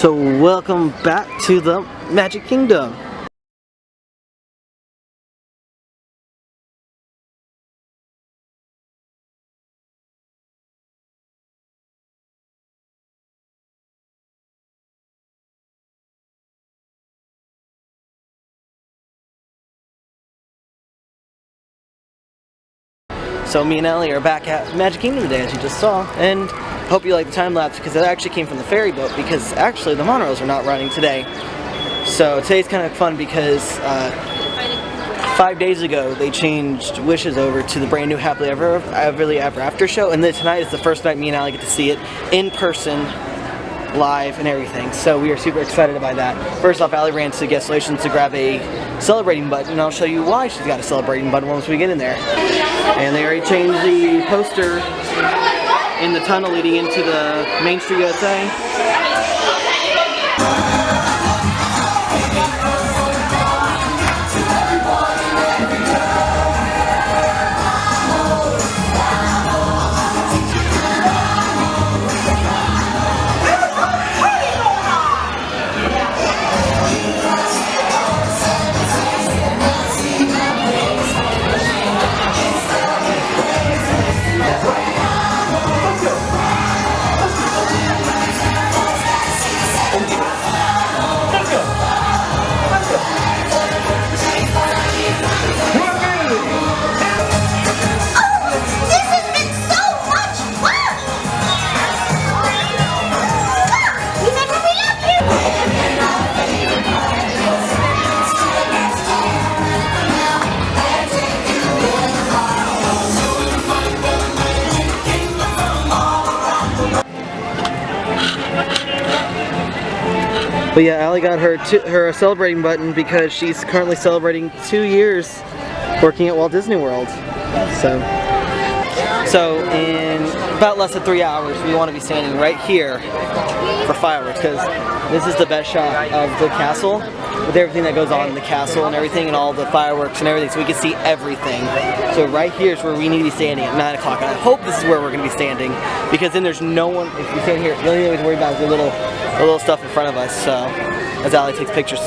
So welcome back to the Magic Kingdom. So me and Ellie are back at Magic Kingdom today, as you just saw, and hope you like the time lapse because it actually came from the ferry boat, because actually the monorails are not running today. So today's kind of fun because 5 days ago they changed Wishes over to the brand new Happily Ever After show, and then tonight is the first night me and Ellie get to see it in person, live and everything, so we are super excited about that. First off, Allie ran to Guest Relations to grab a celebrating button, and I'll show you why she's got a celebrating button once we get in there. And they already changed the poster in the tunnel leading into the Main Street USA. But yeah, Allie got her celebrating button because she's currently celebrating 2 years working at Walt Disney World. So in about less than 3 hours, we want to be standing right here for fireworks, because this is the best shot of the castle with everything that goes on in the castle and everything, and all the fireworks and everything, so we can see everything. So right here is where we need to be standing at 9 o'clock, and I hope this is where we're going to be standing, because then there's no one. If we stand here, the only thing we have to worry about is the little stuff in front of us. So as Allie takes pictures.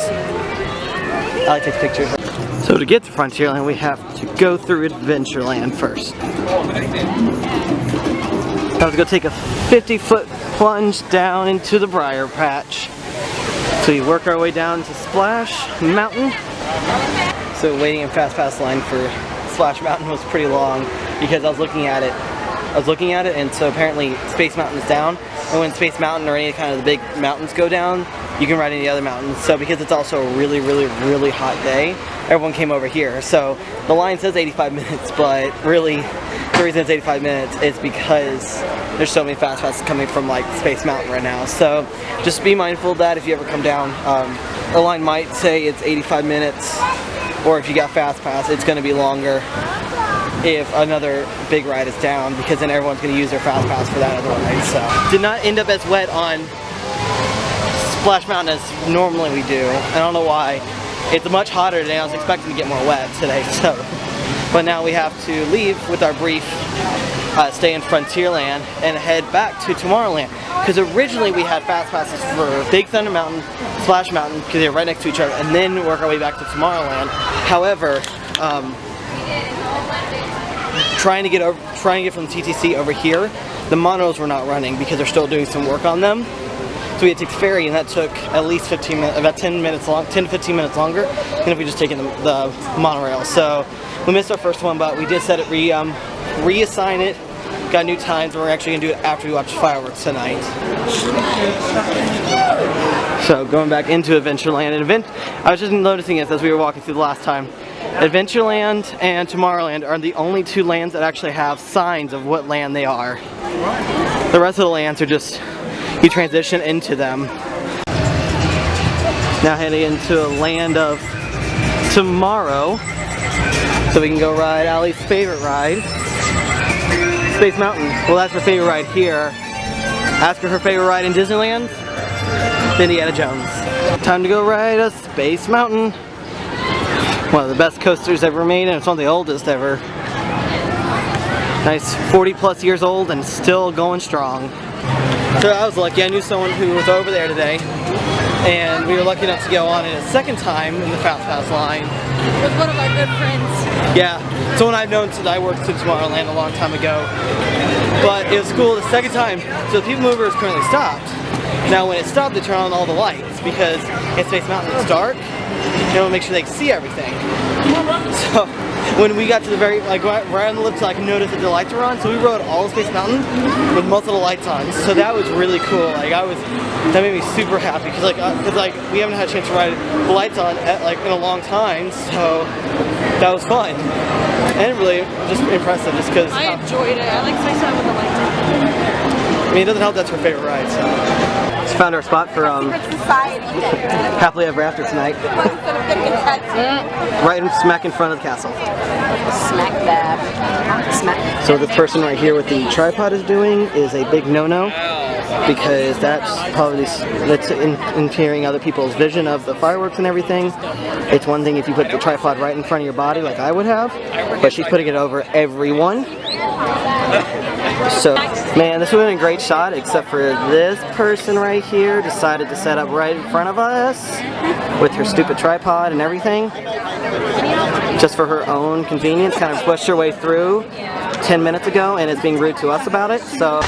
So to get to Frontierland, we have to go through Adventureland first. Have to go take a 50-foot plunge down into the Briar Patch. So we work our way down to Splash Mountain. So waiting in Fast Pass line for Splash Mountain was pretty long because I was looking at it, and so apparently Space Mountain is down, and when Space Mountain or any kind of the big mountains go down, you can ride any other mountains. So because it's also a really hot day, everyone came over here. So the line says 85 minutes, but really the reason it's 85 minutes is because there's so many Fast Passes coming from like Space Mountain right now. So just be mindful of that if you ever come down. The line might say it's 85 minutes, or if you got Fast Pass, it's going to be longer if another big ride is down, because then everyone's going to use their Fast Pass for that other ride. So did not end up as wet on Splash Mountain as normally we do. I don't know why. It's much hotter today. I was expecting to get more wet today. So, but now we have to leave with our brief stay in Frontierland and head back to Tomorrowland, because originally we had Fast Passes for Big Thunder Mountain, Splash Mountain, because they're right next to each other, and then work our way back to Tomorrowland. However, trying to get from TTC over here, the monos were not running because they're still doing some work on them. So we had to take the ferry, and that took at least 15 minutes, about 10 to 15 minutes longer than if we just taken the monorail. So we missed our first one, but we did set it, reassign it, got new times, and we're actually gonna do it after we watch fireworks tonight. So going back into Adventureland, I was just noticing this as we were walking through the last time. Adventureland and Tomorrowland are the only two lands that actually have signs of what land they are. The rest of the lands are just, you transition into them. Now heading into a land of tomorrow, so we can go ride Allie's favorite ride, Space Mountain. Well, that's her favorite ride here. Ask her favorite ride in Disneyland, Indiana Jones. Time to go ride a Space Mountain. One of the best coasters ever made, and it's one of the oldest ever. Nice, 40 plus years old and still going strong. So I was lucky. I knew someone who was over there today, and we were lucky enough to go on it a second time in the Fast Pass line. With one of our good friends. Yeah, someone I've known since I worked in Tomorrowland a long time ago. But it was cool the second time. So the People Mover is currently stopped. Now when it stopped, they turn on all the lights because at Space Mountain it's dark. They want to make sure they can see everything. So when we got to the very, like right on the lip, so I could notice that the lights were on. So we rode all of Space Mountain with multiple lights on. So that was really cool. Like that made me super happy because like we haven't had a chance to ride the lights on in a long time. So that was fun and really just impressive just because I enjoyed it. I like Space Mountain with the lights on. I mean, it doesn't help that's her favorite ride. So just found our spot for Happily Ever After tonight. Right smack in front of the castle. Smack dab. Smack. So what this person right here with the tripod is doing is a big no-no because that's impairing other people's vision of the fireworks and everything. It's one thing if you put the tripod right in front of your body like I would have, but she's putting it over everyone. So, man, this would have been a great shot except for this person right here decided to set up right in front of us with her stupid tripod and everything. Just for her own convenience, kind of pushed her way through 10 minutes ago and is being rude to us about it. So.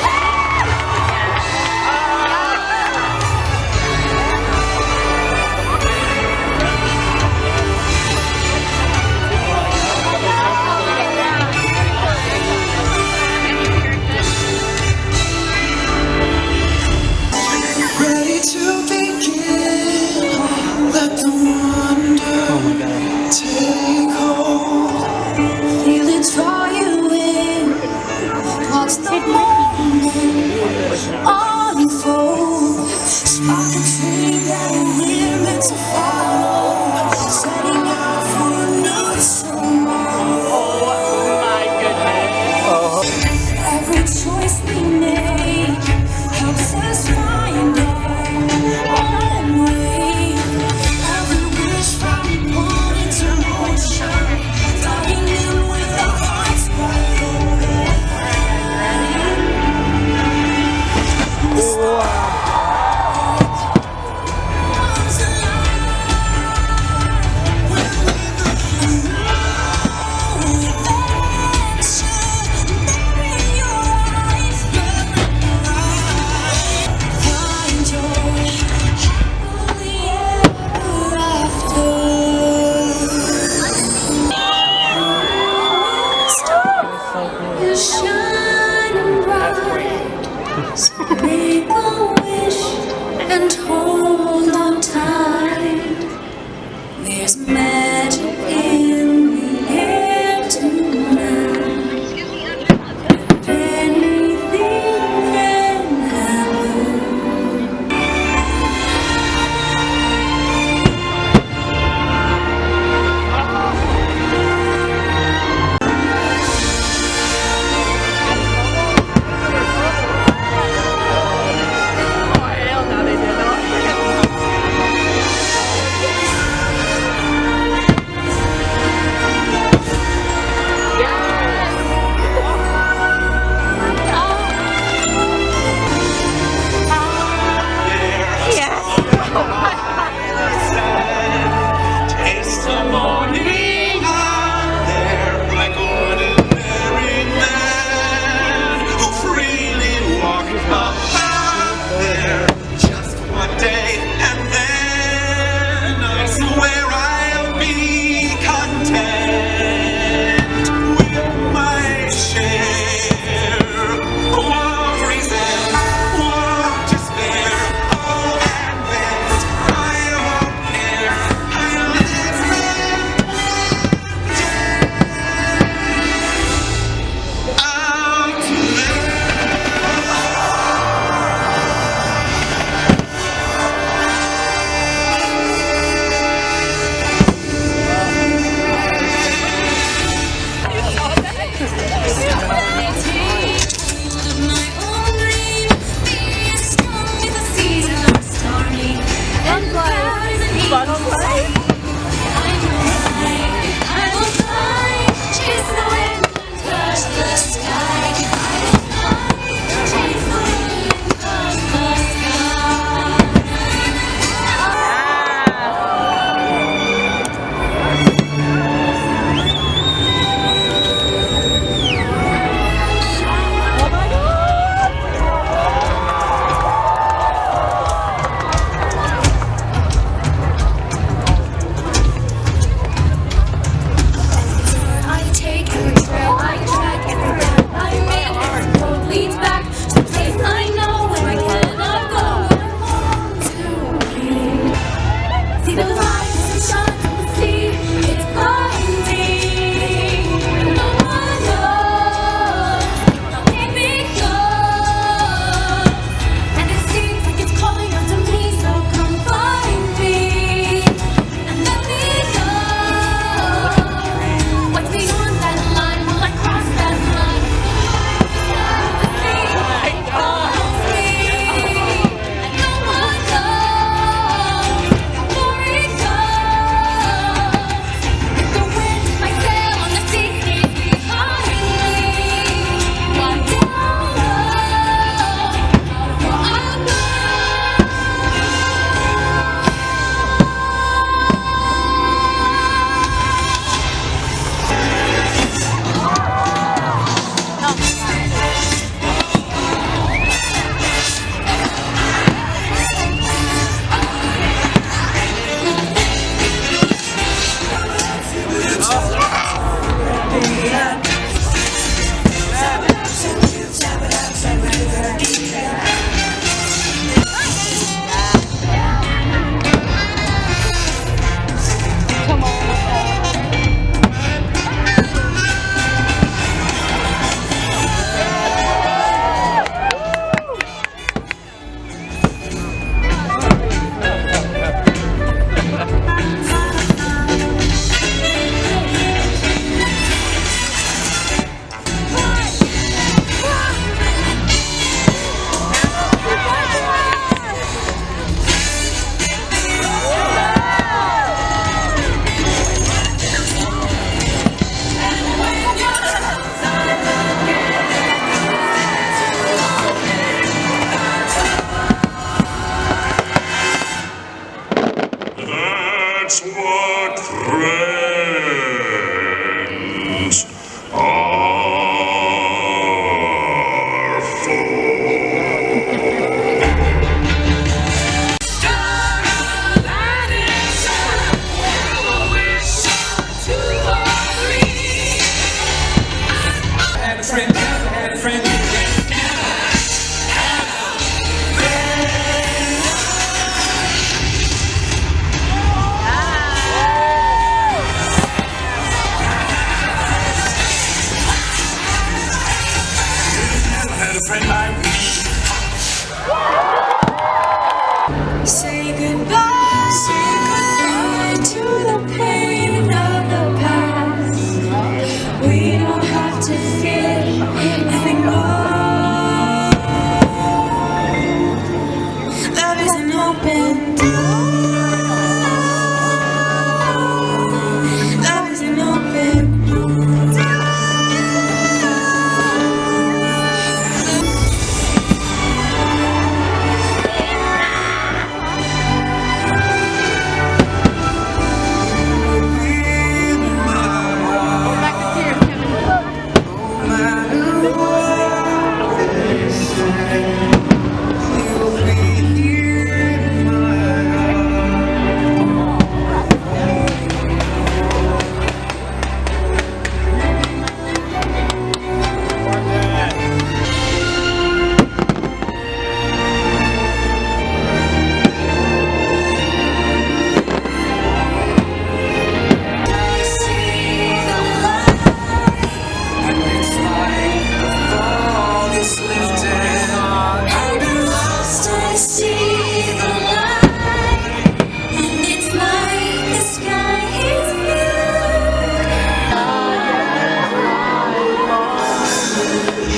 friends are for. Say goodbye, to the pain of the past. We don't have to fear anymore. Love is an open door. Love is an open door.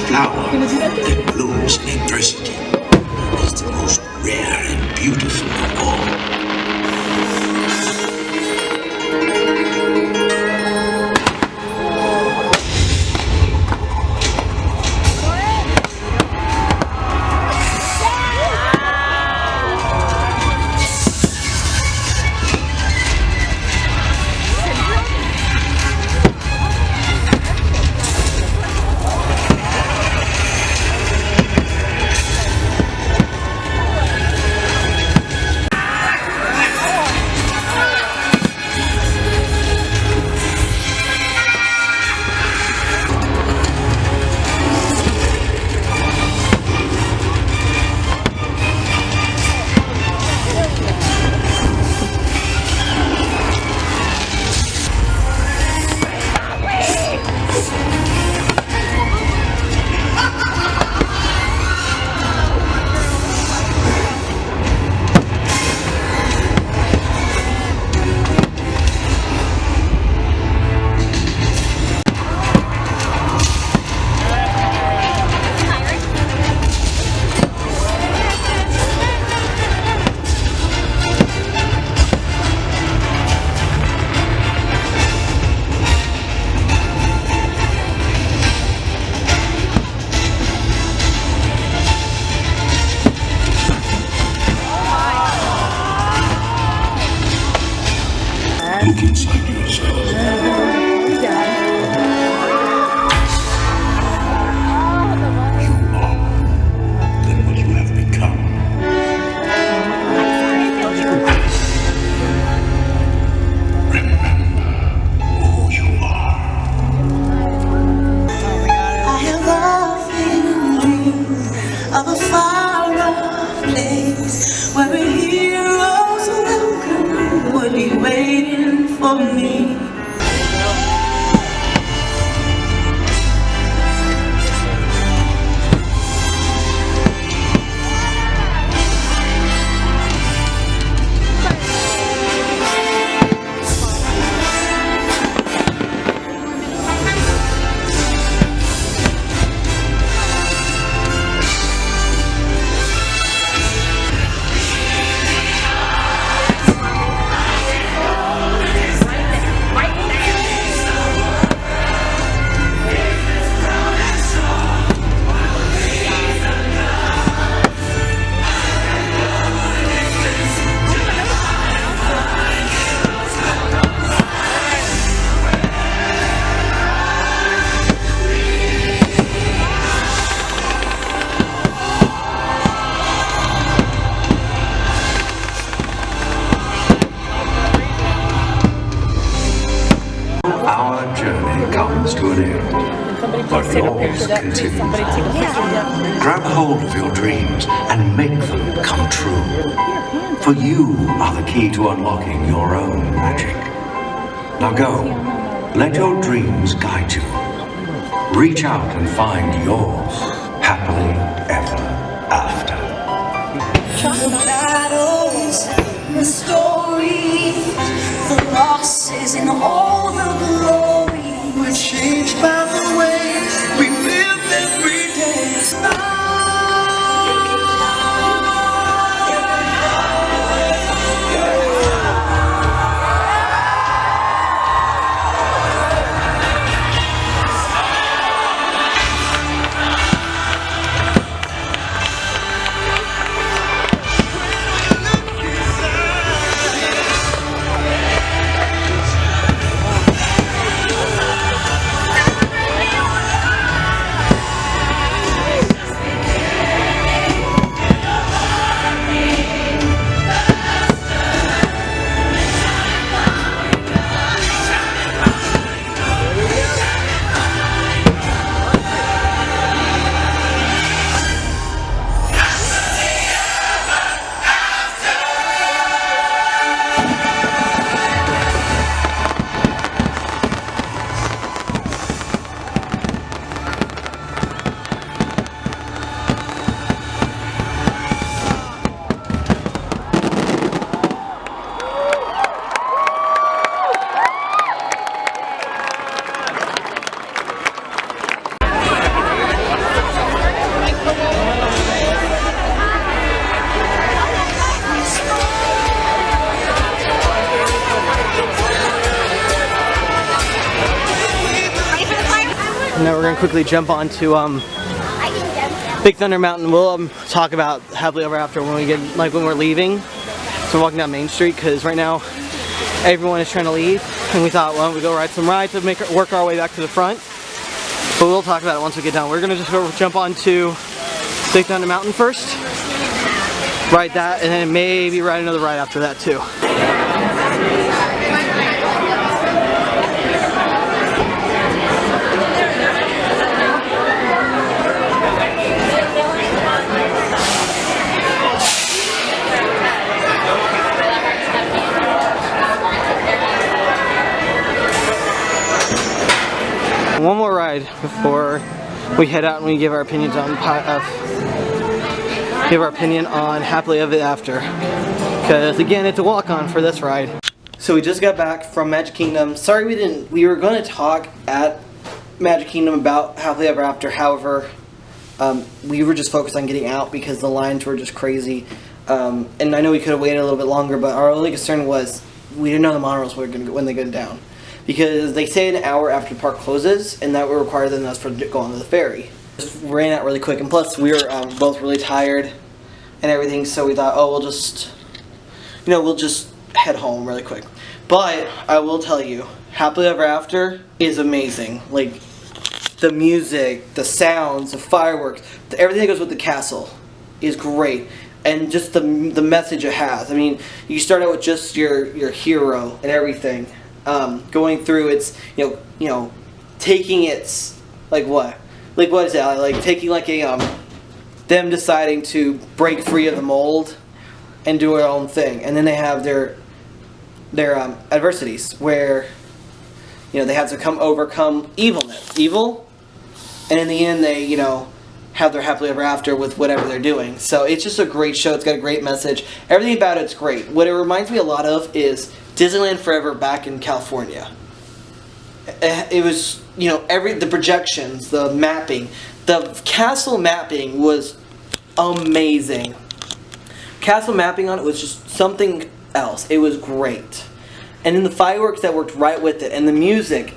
Flower that blooms in adversity is the most rare and beautiful of all. Look inside yourself. You are than what you have become. Remember who you are. I have often dreamed of a far-off place where a hero's welcome would be waiting for me. but yours continues. Grab hold of your dreams and make them come true. For you are the key to unlocking your own magic. Now go, let your dreams guide you. Reach out and find your happily ever after. Battles and the stories, the losses and all the glory. We're changed by the way we live every day. Now we're gonna quickly jump on to Big Thunder Mountain. We'll talk about Happily Ever After when we get, like, when we're leaving. So we're walking down Main Street because right now everyone is trying to leave, and we thought, well, we go ride some rides to work our way back to the front. But we'll talk about it once we get down. We're gonna just go jump on to Big Thunder Mountain first, ride that, and then maybe ride another ride after that too. One more ride before we head out and we give our opinions on Happily Ever After, because again, it's a walk-on for this ride. So we just got back from Magic Kingdom. Sorry we were going to talk at Magic Kingdom about Happily Ever After. However, we were just focused on getting out because the lines were just crazy. And I know we could have waited a little bit longer, but our only concern was we didn't know the monorails were going to when they go down. Because they say an hour after the park closes, and that would require them us for go on to the ferry. Just ran out really quick, and plus we were both really tired and everything, so we thought, oh, we'll just head home really quick. But I will tell you, Happily Ever After is amazing. Like, the music, the sounds, the fireworks, everything that goes with the castle is great. And just the message it has. I mean, you start out with just your hero and everything. Going through its, taking its, what is that? Like taking like a, them deciding to break free of the mold and do their own thing. And then they have their adversities where, they have to overcome evil, and in the end they, have their happily ever after with whatever they're doing. So it's just a great show. It's got a great message. Everything about it's great. What it reminds me a lot of is Disneyland Forever back in California. It was, the projections, the mapping, the castle mapping was amazing. Castle mapping on it was just something else. It was great. And then the fireworks that worked right with it, and the music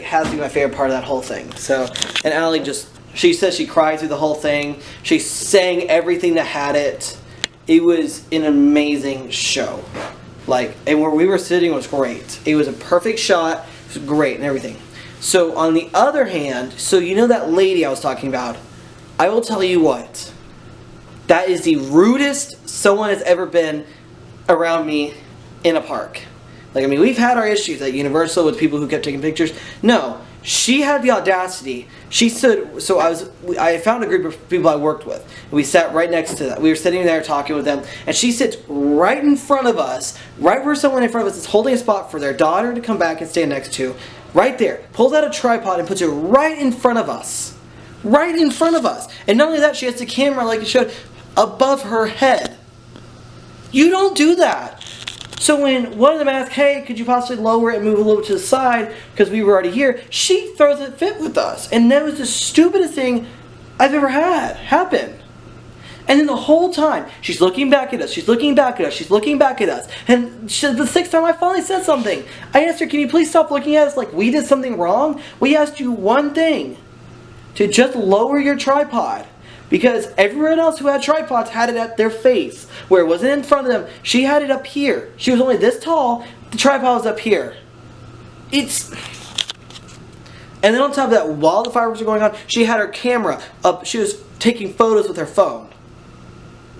has to be my favorite part of that whole thing. So, and Allie she says she cried through the whole thing. She sang everything that had it. It was an amazing show. And where we were sitting was great. It was a perfect shot. It was great and everything. So on the other hand, that lady I was talking about, I will tell you what, that is the rudest someone has ever been around me in a park. We've had our issues at Universal with people who kept taking pictures. No, She had the audacity. She stood. So I found a group of people I worked with. And we sat right next to them. We were sitting there talking with them, and she sits right in front of us, right where someone in front of us is holding a spot for their daughter to come back and stand next to. Right there. Pulls out a tripod and puts it right in front of us. Right in front of us. And not only that, she has the camera, like it showed, above her head. You don't do that. So when one of them asked, hey, could you possibly lower it and move a little to the side because we were already here, she throws a fit with us. And that was the stupidest thing I've ever had happen. And then the whole time, she's looking back at us, she's looking back at us, she's looking back at us. And the sixth time I finally said something. I asked her, can you please stop looking at us like we did something wrong? We asked you one thing, to just lower your tripod. Because everyone else who had tripods had it at their face, where it wasn't in front of them. She had it up here. She was only this tall, the tripod was up here. And then on top of that, while the fireworks were going on, she had her camera up. She was taking photos with her phone.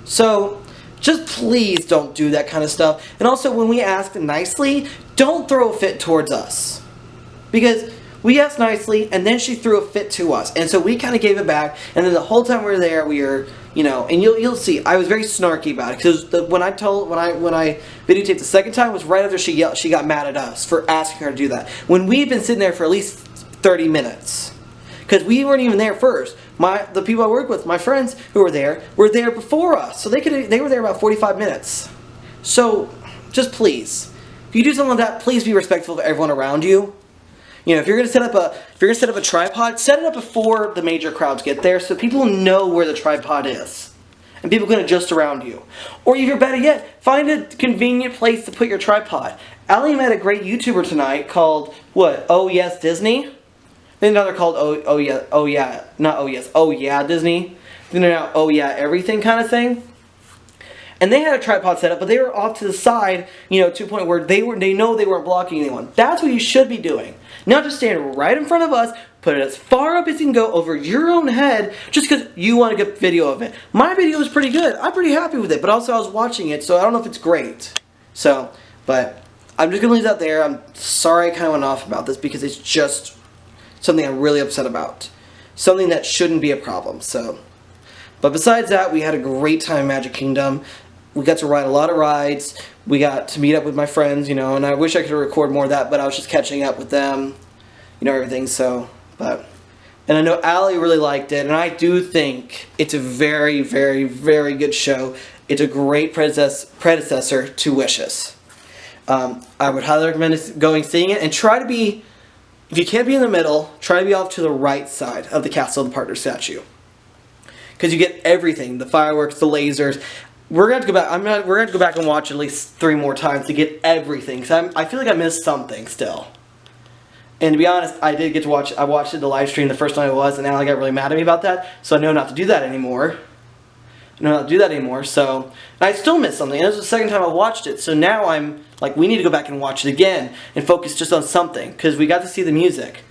So, just please don't do that kind of stuff. And also, when we ask nicely, don't throw a fit towards us. Because we asked nicely, and then she threw a fit to us. And so we kind of gave it back, and then the whole time we were there, we were, you know, and you'll see, I was very snarky about it. Because when I videotaped the second time, was right after she got mad at us for asking her to do that. When we've been sitting there for at least 30 minutes. Because we weren't even there first. The people I work with, my friends who were there before us. So they were there about 45 minutes. So, just please, if you do something like that, please be respectful of everyone around you. You know, if you're gonna set up a tripod, set it up before the major crowds get there, so people know where the tripod is, and people can adjust around you. Or even better yet, find a convenient place to put your tripod. Allie met a great YouTuber tonight called what? Oh Yes Disney. Then now they're called Oh Yeah Disney. Then they're now Oh Yeah Everything kind of thing. And they had a tripod set up, but they were off to the side, you know, to a point where they know they weren't blocking anyone. That's what you should be doing. Not just stand right in front of us, put it as far up as you can go over your own head, just because you want to get video of it. My video is pretty good. I'm pretty happy with it, but also I was watching it, so I don't know if it's great. So, but I'm just going to leave that there. I'm sorry I kind of went off about this because it's just something I'm really upset about. Something that shouldn't be a problem, so. But besides that, we had a great time in Magic Kingdom. We got to ride a lot of rides. We got to meet up with my friends, you know, and I wish I could record more of that, but I was just catching up with them, you know, everything, so, but. And I know Allie really liked it, and I do think it's a very, very, very good show. It's a great predecessor to Wishes. I would highly recommend seeing it, and try to be, if you can't be in the middle, try to be off to the right side of the Castle of the Partner statue. Because you get everything, the fireworks, the lasers. We're going to have to go back. We're going to go back and watch at least 3 more times to get everything. Because I feel like I missed something still. And to be honest, I did get to watch. I watched it the live stream the first time it was, and Allie got really mad at me about that. So I know not to do that anymore. So and I still missed something. And it was the second time I watched it. So now I'm like, we need to go back and watch it again and focus just on something because we got to see the music.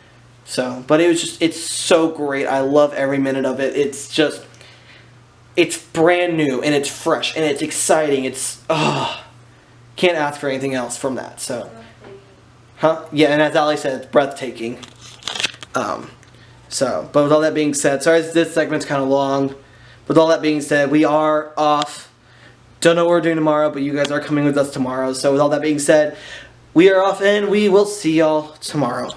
So, but it was just, it's so great. I love every minute of it. It's just. It's brand new, and it's fresh, and it's exciting. It's, can't ask for anything else from that, so. Yeah, and as Ali said, it's breathtaking. But with all that being said, sorry this segment's kind of long. With all that being said, we are off. Don't know what we're doing tomorrow, but you guys are coming with us tomorrow. So with all that being said, we are off, and we will see y'all tomorrow.